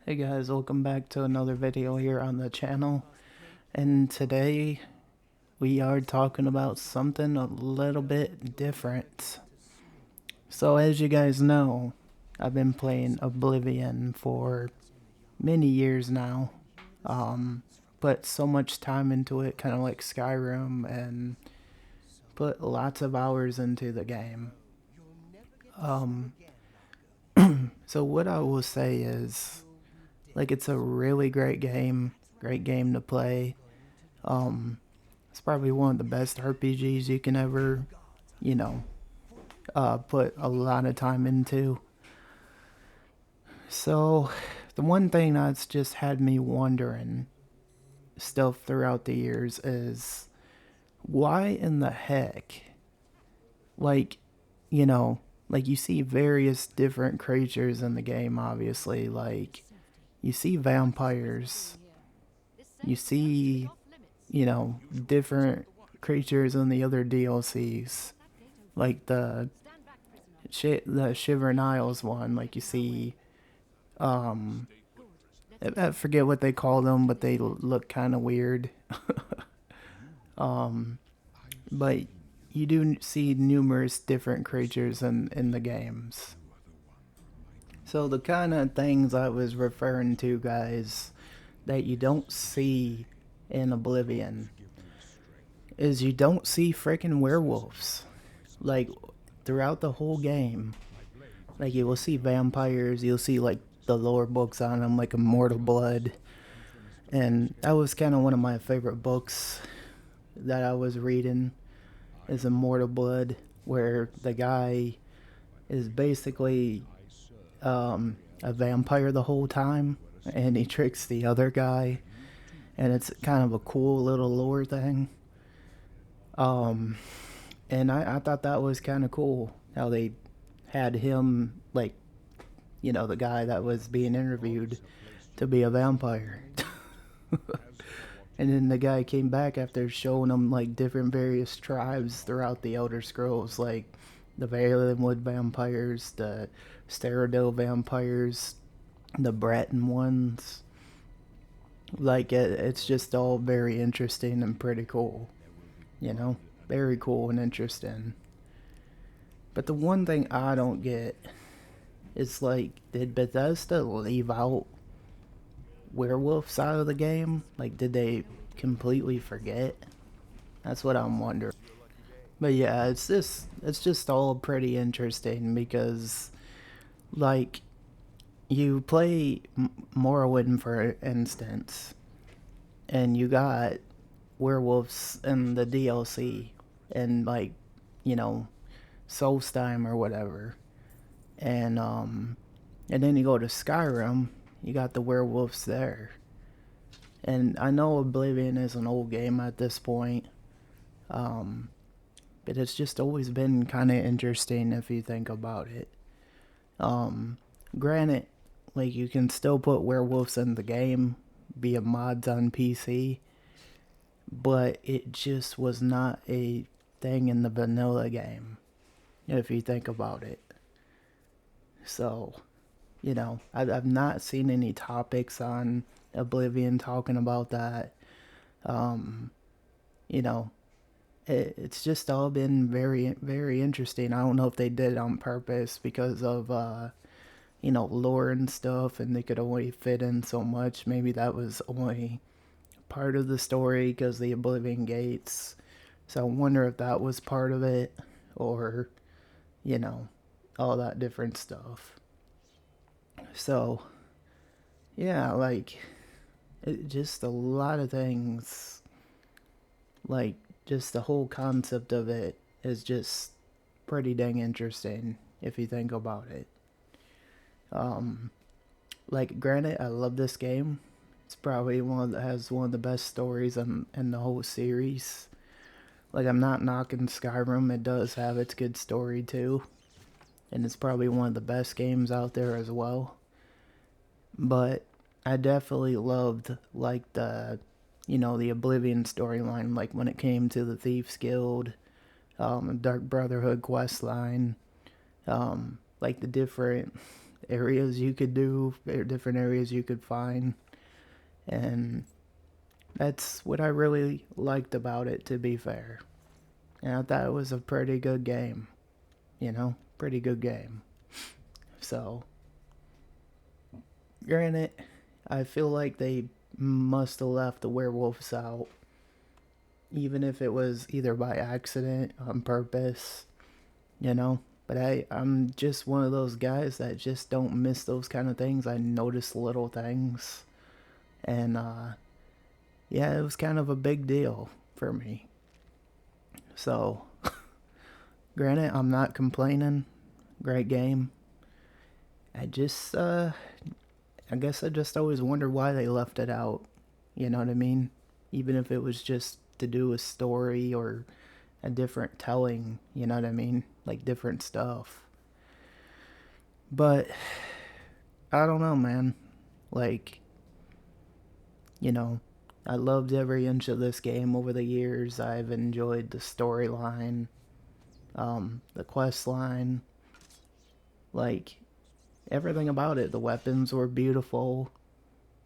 Hey guys, welcome back to another video here on the channel. And today we are talking about something a little bit different. So as you guys know, I've been playing Oblivion for many years now. Put so much time into it, kind of like Skyrim, and put lots of hours into the game. Um, so what I will say is, like, it's a really great game to play. Um, it's probably one of the best RPGs you can ever, you know, put a lot of time into. So, the one thing that's just had me wondering stuff throughout the years is why in the heck, like, you know, like you see various different creatures in the game, obviously. Like, you see vampires, you see, different creatures in the other DLCs. Like the Shivering Isles one, like you see, um, I forget what they call them, but they look kind of weird. um, but you do see numerous different creatures in the games. So the kind of things I was referring to, guys, that you don't see in Oblivion is you don't see freaking werewolves. Like, throughout the whole game, like, you will see vampires, you'll see, like, the lore books on them, like Immortal Blood. And that was kind of one of my favorite books that I was reading, is Immortal Blood, where the guy is basically a vampire the whole time, and he tricks the other guy. And it's kind of a cool little lore thing. Um, and I thought that was kind of cool how they had him, like, the guy that was being interviewed, to be a vampire. And then the guy came back after showing him, like, different various tribes throughout the Elder Scrolls, like the Valenwood vampires, the Steridil vampires, the Breton ones. Like, it's just all very interesting and pretty cool, you know? Very cool and interesting. But the one thing I don't get is, like, did Bethesda leave out werewolves out of the game? Like, did they completely forget? That's what I'm wondering. But yeah, it's just all pretty interesting because, like, you play Morrowind, for instance, and you got werewolves in the DLC, and, like, you know Solstheim or whatever, and then you go to Skyrim, you got the werewolves there. And I know Oblivion is an old game at this point, um, but it's just always been kind of interesting if you think about it. Um, Granted, like, you can still put werewolves in the game via mods on PC, but it just was not a thing in the vanilla game, if you think about it. So, I've not seen any topics on Oblivion talking about that. Um, you know, it's just all been very, very interesting. I don't know if they did it on purpose because of, lore and stuff, and they could only fit in so much. Maybe that was only part of the story because the Oblivion Gates. So I wonder if that was part of it, or, you know, all that different stuff. So, yeah, like, just a lot of things, like, just the whole concept of it is just pretty dang interesting if you think about it. Um, like, granted, I love this game. It's probably has one of the best stories in the whole series. Like, I'm not knocking Skyrim. It does have its good story too, and it's probably one of the best games out there as well. But I definitely loved, like, the Oblivion storyline, like when it came to the Thieves Guild, Dark Brotherhood quest line, like the different areas you could do, different areas you could find, and that's what I really liked about it, to be fair. And I thought it was a pretty good game, pretty good game. So, granted, I feel like they must have left the werewolves out, even if it was either by accident, on purpose, you know. But I'm just one of those guys that just don't miss those kind of things. I notice little things. And, yeah, it was kind of a big deal for me. So, granted, I'm not complaining. Great game. I just, I guess I just always wondered why they left it out. You know what I mean? Even if it was just to do a story or a different telling, you know what I mean? Like different stuff. But I don't know, man. Like, I loved every inch of this game over the years. I've enjoyed the storyline, the quest line, like everything about it. The weapons were beautiful.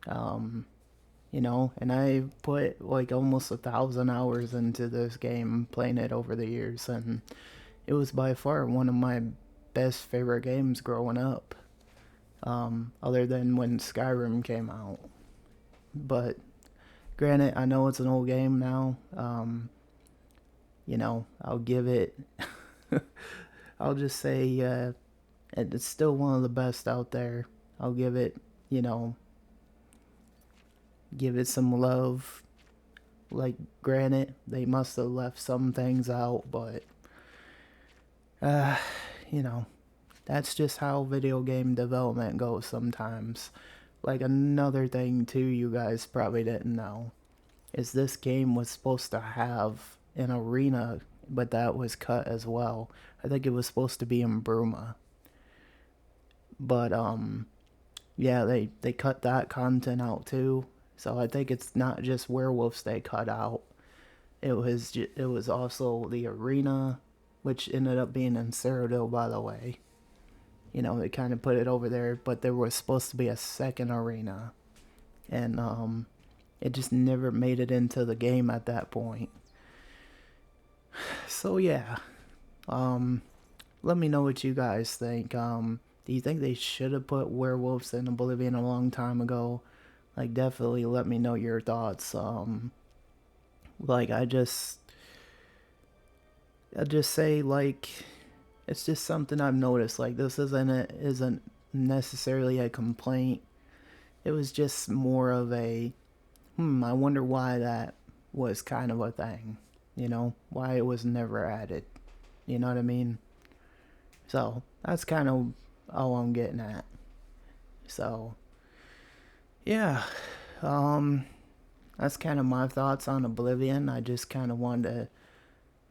And I put like almost 1,000 hours into this game, playing it over the years, and it was by far one of my best favorite games growing up, other than when Skyrim came out. But granted, I know it's an old game now. I'll give it, I'll just say, it's still one of the best out there. I'll give it, give it some love. Like, granted, they must have left some things out, but, uh, you know, that's just how video game development goes sometimes. Like, another thing, too, you guys probably didn't know, is this game was supposed to have an arena, but that was cut as well. I think it was supposed to be in Bruma. But, yeah, they cut that content out, too. So I think it's not just werewolves they cut out. It was also the arena, which ended up being in Cyrodiil, by the way. They kind of put it over there, but there was supposed to be a second arena, and it just never made it into the game at that point. So yeah, let me know what you guys think. Do you think they should have put werewolves in Oblivion a long time ago? Like, definitely let me know your thoughts. Like, I just say, like, it's just something I've noticed. Like, this isn't necessarily a complaint. It was just more of a, I wonder why that was kind of a thing. Why it was never added. You know what I mean? So, that's kind of all I'm getting at. So, yeah, that's kind of my thoughts on Oblivion. I just kind of wanted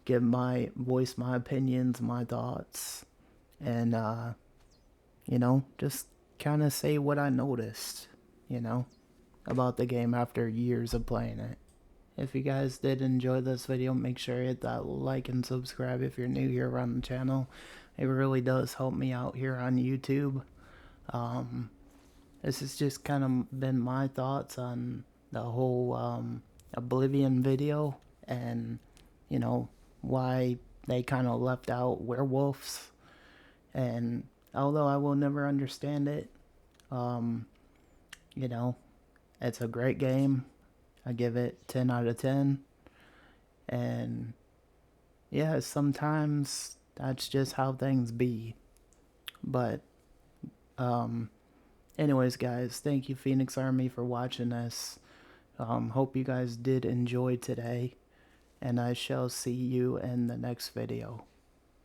to voice my opinions, my thoughts, and just kind of say what I noticed, about the game after years of playing it. If you guys did enjoy this video, make sure you hit that like and subscribe if you're new here on the channel. It really does help me out here on YouTube. This has just kind of been my thoughts on the whole Oblivion video, and why they kind of left out werewolves. And although I will never understand it, it's a great game. I give it 10 out of 10. And yeah, sometimes that's just how things be. But anyways, guys, thank you, Phoenix Army, for watching this. Hope you guys did enjoy today, and I shall see you in the next video.